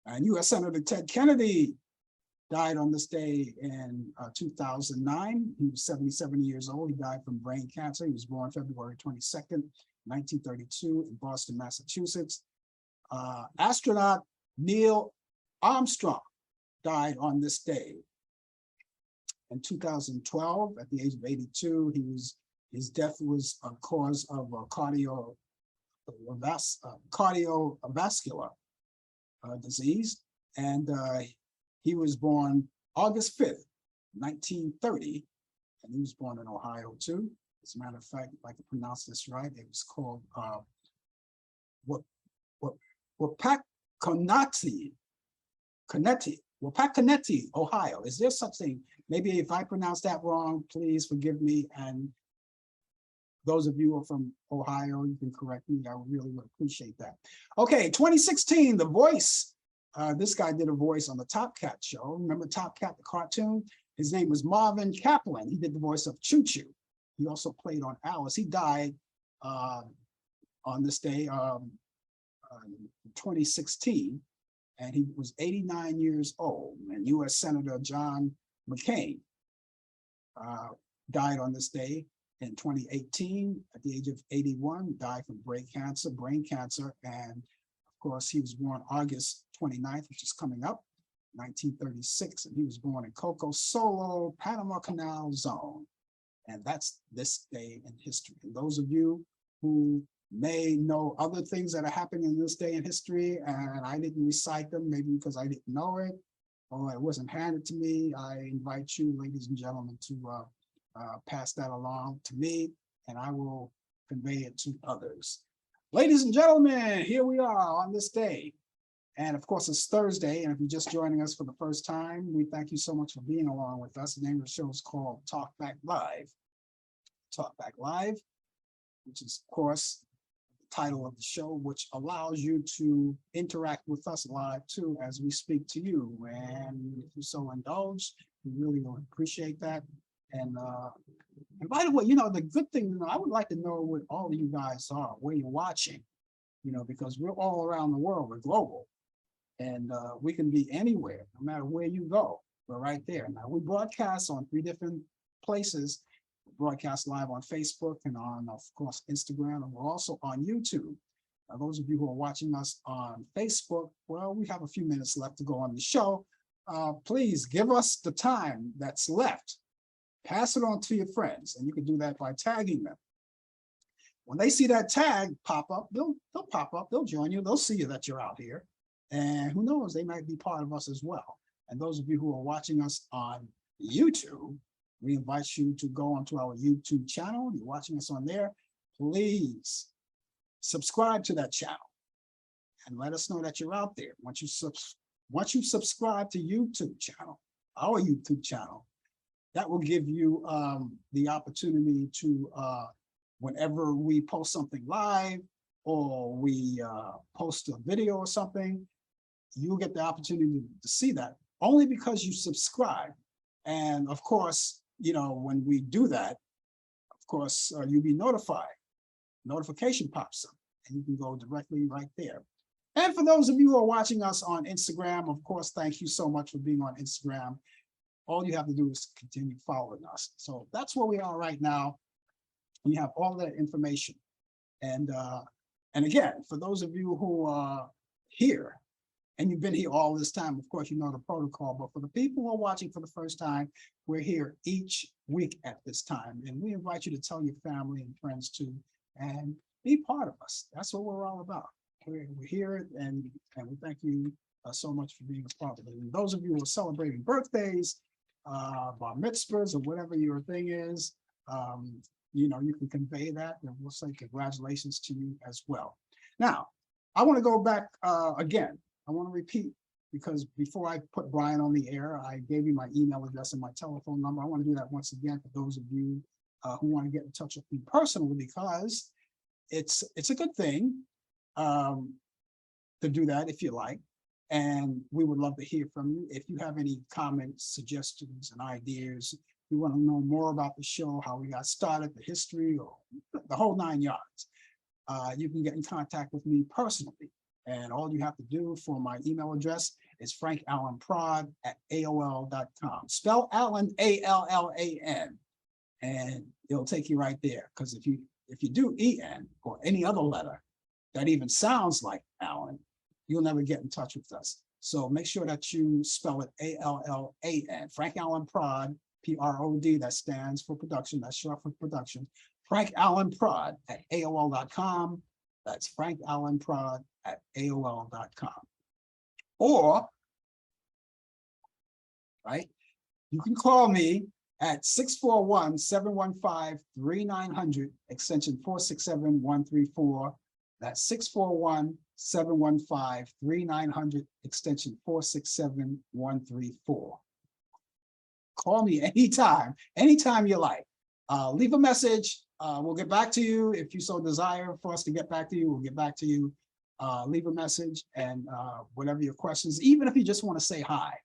And U.S. Senator Ted Kennedy died on this day in 2009. He was 77 years old. He died from brain cancer. He was born February 22nd, 1932 in Boston, Massachusetts. Astronaut Neil Armstrong died on this day. In 2012, at the age of 82, his death was a cause of cardiovascular disease, and he was born August 5th, 1930, and he was born in Ohio too. As a matter of fact, if I can pronounce this right, it was called Wapakoneta, Ohio. Is there something, maybe if I pronounce that wrong, please forgive me. And those of you who are from Ohio, you can correct me. I really would appreciate that. Okay, 2016, The Voice. This guy did a voice on the Top Cat show. Remember Top Cat, the cartoon? His name was Marvin Kaplan. He did the voice of Choo Choo. He also played on Alice. He died on this day, 2016, and he was 89 years old. And U.S. Senator John McCain died on this day in 2018 at the age of 81, died from brain cancer, and of course he was born August 29th, which is coming up, 1936, and he was born in Coco Solo, Panama Canal Zone. And that's this day in history. And those of you who may know other things that are happening in this day in history, and I didn't recite them, maybe because I didn't know it, or it wasn't handed to me. I invite you, ladies and gentlemen, to pass that along to me, and I will convey it to others. Ladies and gentlemen, here we are on this day. And of course, it's Thursday. And if you're just joining us for the first time, we thank you so much for being along with us. The name of the show is called Talk Back Live. Talk Back Live, which is, of course, the title of the show, which allows you to interact with us live too as we speak to you. And if you so indulge, we really will appreciate that. And by the way, you know, the good thing, I would like to know what all of you guys are, where you're watching, you know, because we're all around the world, we're global. And we can be anywhere, no matter where you go. We're right there. Now, we broadcast on 3 different places. We broadcast live on Facebook and on, of course, Instagram, and we're also on YouTube. Now, those of you who are watching us on Facebook, well, we have a few minutes left to go on the show. Please give us the time that's left. Pass it on to your friends, and you can do that by tagging them. When they see that tag pop up, they'll pop up, they'll join you, they'll see you that you're out here. And who knows, they might be part of us as well. And those of you who are watching us on YouTube, we invite you to go onto our YouTube channel. You're watching us on there. Please subscribe to that channel and let us know that you're out there. Once you subscribe to YouTube channel, our YouTube channel, that will give you the opportunity to, whenever we post something live or we post a video or something, you'll get the opportunity to see that only because you subscribe. And of course, you know, when we do that, of course, you'll be notified. Notification pops up and you can go directly right there. And for those of you who are watching us on Instagram, of course, thank you so much for being on Instagram. All you have to do is continue following us. So that's where we are right now. We have all that information. And again, for those of you who are here, and you've been here all this time, of course, you know the protocol, but for the people who are watching for the first time, we're here each week at this time. And we invite you to tell your family and friends too, and be part of us. That's what we're all about. We're here, and we thank you so much for being a part of it. And those of you who are celebrating birthdays, bar mitzvahs, or whatever your thing is, you know, you can convey that, and we'll say congratulations to you as well. Now, I want to go back again. I want to repeat, because before I put Brian on the air, I gave you my email address and my telephone number. I want to do that once again for those of you who want to get in touch with me personally, because it's a good thing to do that if you like. And we would love to hear from you. If you have any comments, suggestions, and ideas, we want to know more about the show, how we got started, the history, or the whole 9 yards. You can get in contact with me personally. And all you have to do for my email address is frankallanprod@aol.com. Spell Allan, A-L-L-A-N. And it'll take you right there. Because if you do E-N or any other letter that even sounds like Allan, you'll never get in touch with us. So make sure that you spell it A-L-L-A-N. Frank Allan Prod, P-R-O-D, that stands for production. That's short for production. frankallanprod@aol.com. That's frankallanprod@aol.com. Or, right, you can call me at 641-715-3900, extension 467-134. That's 641-715-3900, extension 467-134. Call me anytime you like. Leave a message. We'll get back to you. If you so desire for us to get back to you, we'll get back to you. Leave a message, and whatever your questions, even if you just want to say hi.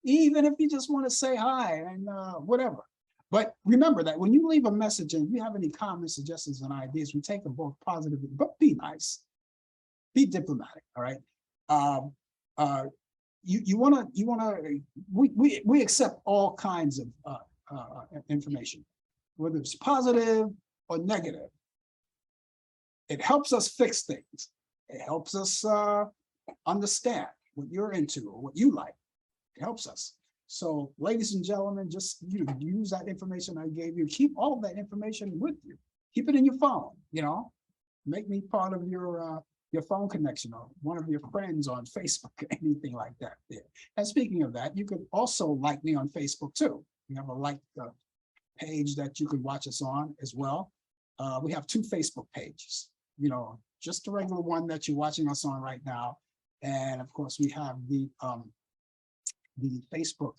Even if you just want to say hi and whatever. But remember that when you leave a message and you have any comments, suggestions, and ideas, we take them both positively, but be nice. Be diplomatic, all right? We accept all kinds of information, whether it's positive or negative. It helps us fix things. It helps us understand what you're into or what you like. It helps us. So, ladies and gentlemen, just use that information I gave you. Keep all of that information with you. Keep it in your phone, you know. make me part of your phone connection or one of your friends on Facebook, anything like that there. And speaking of that, you could also like me on Facebook too. We have a page that you can watch us on as well. We have 2 Facebook pages, just the regular one that you're watching us on right now. And of course, we have the Facebook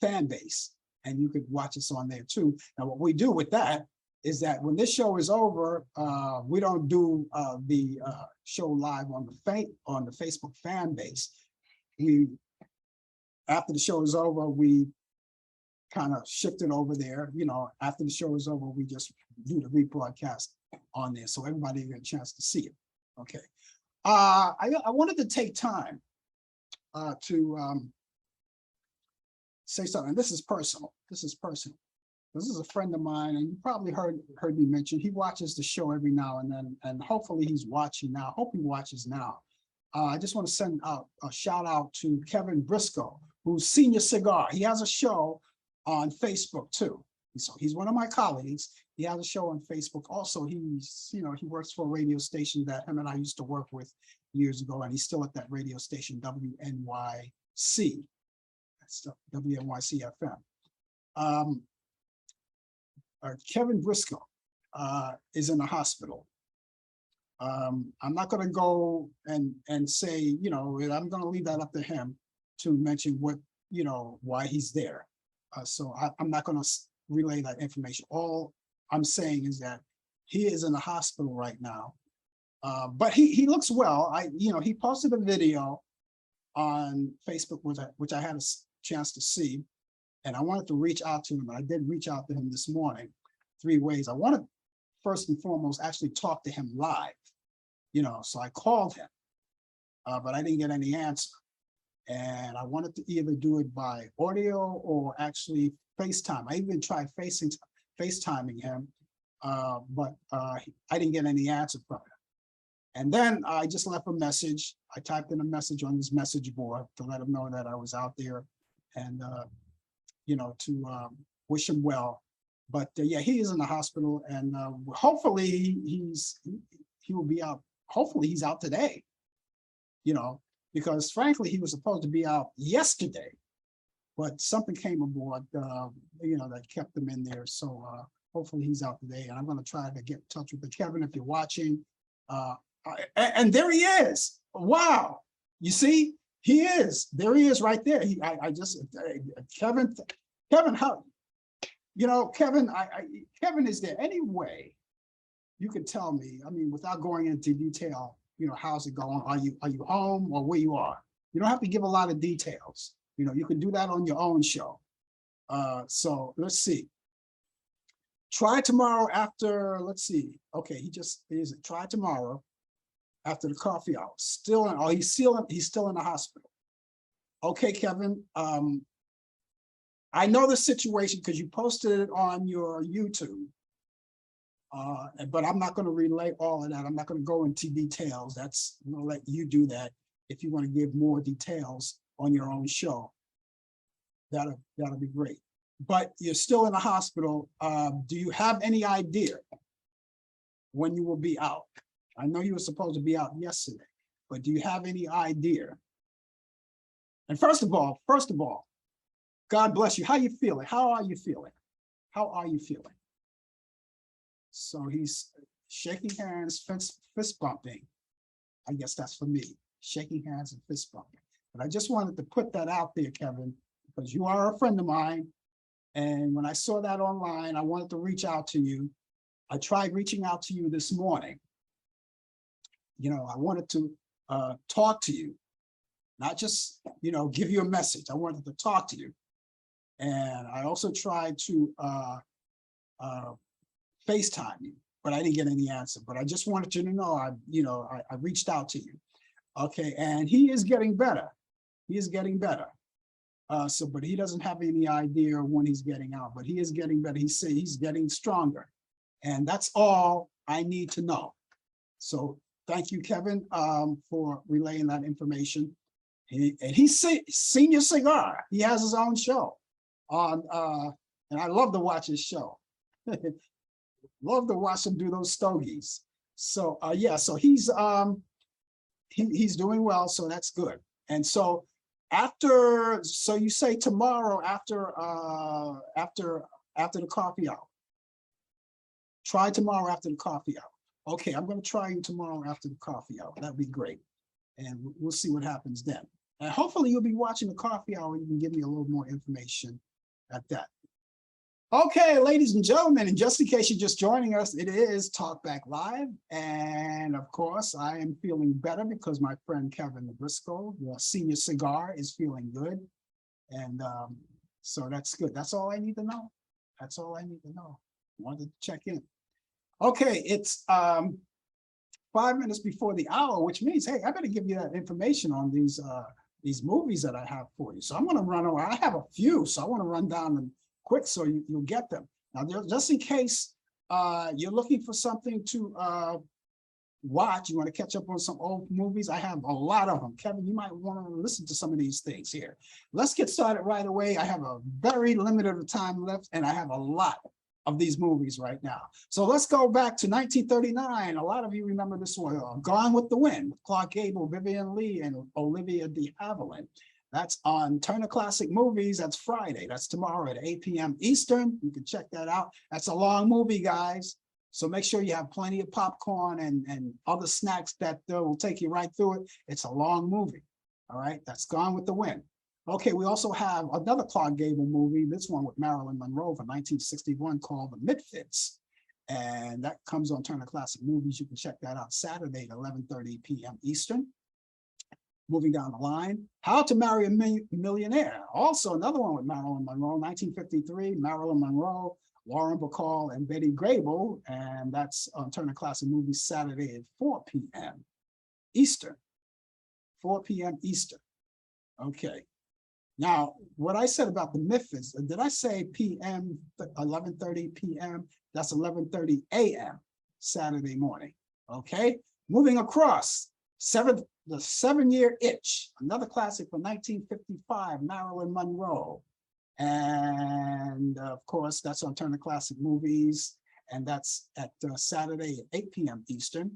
fan base, and you could watch us on there too. Now, what we do with that is that when this show is over, we don't do the show live on the Facebook fan base. After the show is over, we kind of shift it over there. After the show is over, we just do the rebroadcast on there, so everybody get a chance to see it. Okay. I wanted to take time to say something. This is personal. This is a friend of mine, and you probably heard me mention, he watches the show every now and then, and hopefully he's watching now. Hope he watches now. I just want to send out a shout out to Kevin Briscoe, who's Senior Cigar. He has a show on Facebook too. So he's one of my colleagues. He has a show on Facebook. Also, he works for a radio station that him and I used to work with years ago, and he's still at that radio station, WNYC. That's WNYC FM. Kevin Briscoe is in the hospital. I'm not going to go and say, I'm going to leave that up to him to mention why he's there. So I'm not going to relay that information. All I'm saying is that he is in the hospital right now, but he looks well. He posted a video on Facebook, which I had a chance to see, and I wanted to reach out to him. I did reach out to him this morning 3 ways. I wanted first and foremost actually talk to him live, so I called him, but I didn't get any answer. And I wanted to either do it by audio or actually FaceTime. I even tried FaceTiming him, but I didn't get any answer from him. And then I just left a message. I typed in a message on his message board to let him know that I was out there and, to wish him well. But yeah, he is in the hospital, and hopefully he will be out. Hopefully he's out today, because frankly, he was supposed to be out yesterday, but something came aboard, that kept him in there. So hopefully he's out today, and I'm going to try to get in touch with Kevin if you're watching. And there he is. Wow. You see, he is. There he is right there. Kevin, how, Kevin is there. Anyway, you could tell me, without going into detail, how's it going? Are you home or where you are? You don't have to give a lot of details. You can do that on your own show. So let's see. Try tomorrow after, let's see. Okay, try tomorrow after the coffee hour. He's still in the hospital. Okay, Kevin. I know the situation because you posted it on your YouTube. But I'm not going to relay all of that. I'm not going to go into details. I'm going to let you do that. If you want to give more details on your own show, that'll be great. But you're still in the hospital. Do you have any idea when you will be out? I know you were supposed to be out yesterday, but do you have any idea? And first of all, God bless you. How you feeling? How are you feeling? How are you feeling? So he's shaking hands, fist bumping. I guess that's for me, shaking hands and fist bumping. But I just wanted to put that out there, Kevin, because you are a friend of mine. And when I saw that online, I wanted to reach out to you. I tried reaching out to you this morning. I wanted to talk to you, not just, give you a message. I wanted to talk to you. And I also tried to FaceTime you, but I didn't get any answer. But I just wanted you to know, I reached out to you. Okay, and he is getting better. He is getting better. But he doesn't have any idea when he's getting out, but he is getting better. He's getting stronger. And that's all I need to know. So thank you, Kevin, for relaying that information. And he's Senior Cigar. He has his own show on, and I love to watch his show. Love to watch him do those stogies. So yeah, so he's doing well, so that's good. And so after, so you say tomorrow after the coffee hour. Try tomorrow after the coffee hour. Okay, I'm going to try you tomorrow after the coffee hour. That'd be great. And we'll see what happens then. And hopefully you'll be watching the coffee hour. You can give me a little more information at that. Okay, ladies and gentlemen, and just in case you're just joining us, it is Talk Back Live. And of course, I am feeling better because my friend Kevin Briscoe, the senior cigar, is feeling good. And so that's good. That's all I need to know. That's all I need to know. Wanted to check in. Okay, it's 5 minutes before the hour, which means, hey, I better give you that information on these movies that I have for you. So I'm going to run over. I have a few, so I want to run down them quick so you'll get them. Now, just in case you're looking for something to watch, you want to catch up on some old movies, I have a lot of them. Kevin, you might want to listen to some of these things here. Let's get started right away. I have a very limited time left, and I have a lot of these movies right now. So let's go back to 1939. A lot of you remember this one, Gone with the Wind, with Clark Gable, Vivian Leigh, and Olivia de Havilland. That's on Turner Classic Movies. That's Friday. That's tomorrow at 8 p.m. Eastern. You can check that out. That's a long movie, guys. So make sure you have plenty of popcorn and other snacks that will take you right through it. It's a long movie. All right. That's Gone with the Wind. Okay, we also have another Clark Gable movie, this one with Marilyn Monroe from 1961 called The Midfields. And that comes on Turner Classic Movies. You can check that out Saturday at 11:30 p.m. Eastern. Moving down the line, How to Marry a Millionaire. Also another one with Marilyn Monroe, 1953, Marilyn Monroe, Lauren Bacall, and Betty Grable. And that's on Turner Classic Movies Saturday at 4 p.m. Eastern. 4 p.m. Eastern. Okay. Now, what I said about The Midfields, did I say p.m., 11:30 p.m.? That's 11:30 a.m. Saturday morning, okay? Moving across, The 7-Year Itch, another classic from 1955, Marilyn Monroe. And of course, that's on Turner Classic Movies, and that's at Saturday at 8 p.m. Eastern.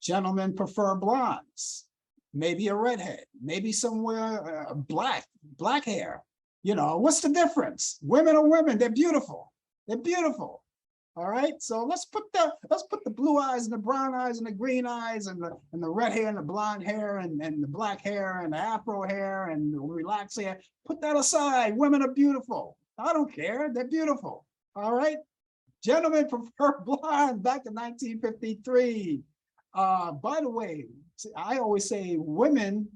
Gentlemen Prefer Blondes. Maybe a redhead, maybe somewhere black hair. You know, what's the difference? Women are women, they're beautiful. They're beautiful. All right, so let's put the blue eyes and the brown eyes and the green eyes and the red hair and the blonde hair and the black hair and the afro hair and the relaxed hair. Put that aside. Women are beautiful. I don't care. They're beautiful. All right. Gentlemen Prefer Blonde back in 1953. By the way, I always say women,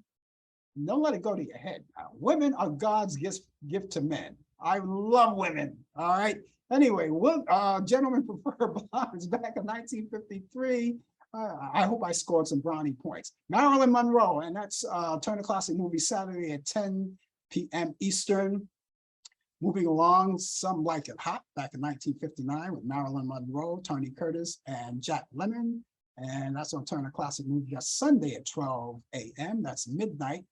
don't let it go to your head now. Women are God's gift to men. I love women. All right. Anyway, Gentlemen Prefer Blondes back in 1953. I hope I scored some brownie points. Marilyn Monroe, and that's Turner Classic Movies Saturday at 10 p.m. Eastern. Moving along, Some Like It Hot back in 1959 with Marilyn Monroe, Tony Curtis, and Jack Lemmon. And that's on Turner Classic Movies. That's Sunday at 12 a.m. That's midnight.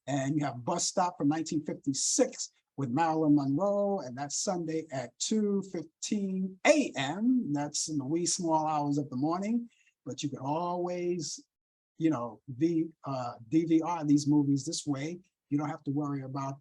And you have Bus Stop from 1956 with Marilyn Monroe, and that's Sunday at 2:15 a.m. That's in the wee small hours of the morning. But you can always, you know, DVR these movies this way. You don't have to worry about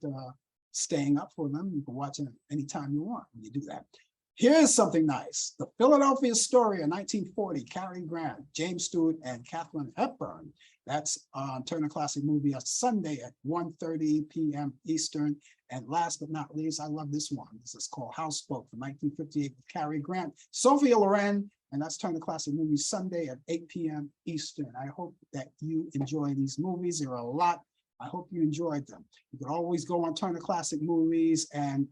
staying up for them. You can watch them anytime you want when you do that. Here's something nice. The Philadelphia Story in 1940, Cary Grant, James Stewart, and Katharine Hepburn. That's on Turner Classic Movie on Sunday at 1:30 p.m. Eastern. And last but not least, I love this one. This is called Houseboat from 1958 with Cary Grant, Sophia Loren, and that's Turner Classic Movies Sunday at 8 p.m. Eastern. I hope that you enjoy these movies. There are a lot. I hope you enjoyed them. You can always go on Turner Classic Movies and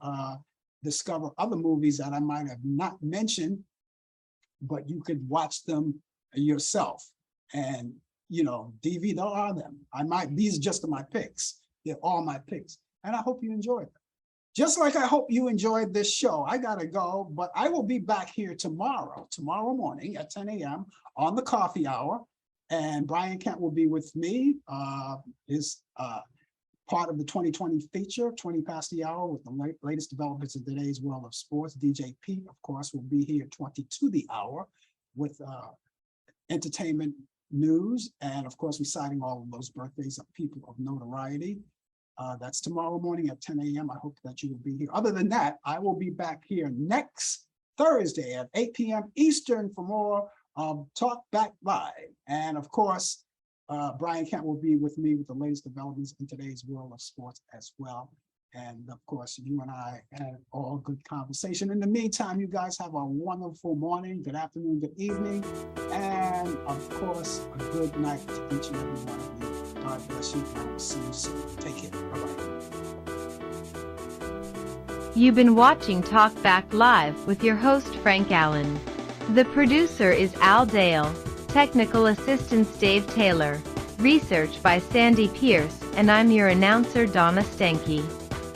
discover other movies that I might have not mentioned, but you could watch them yourself and, you know, DVR them. These are just my picks. They're all my picks. And I hope you enjoyed them. Just like I hope you enjoyed this show. I gotta go, but I will be back here tomorrow morning at 10 a.m. on the coffee hour. And Brian Kent will be with me. Is part of the 2020 feature, 20 past the hour, with the latest developments in today's world of sports. DJ Pete, of course, will be here 20 to the hour with entertainment news, and of course, reciting all of those birthdays of people of notoriety. That's tomorrow morning at 10 a.m. I hope that you will be here. Other than that, I will be back here next Thursday at 8 p.m. Eastern for more Talk Back Live. And of course, Brian Kemp will be with me with the latest developments in today's world of sports as well. And of course, you and I had all good conversation. In the meantime, you guys have a wonderful morning, good afternoon, good evening, and of course, a good night to each and every one of you. God bless you, and I will see you soon. Take care. Bye-bye. You've been watching Talk Back Live with your host, Frank Allan. The producer is Al Dale, technical assistance Dave Taylor, research by Sandy Pierce, and I'm your announcer, Donna Stenke.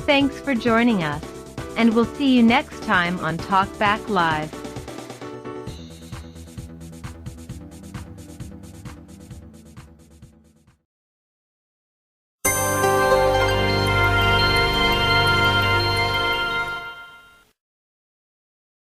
Thanks for joining us, and we'll see you next time on Talk Back Live.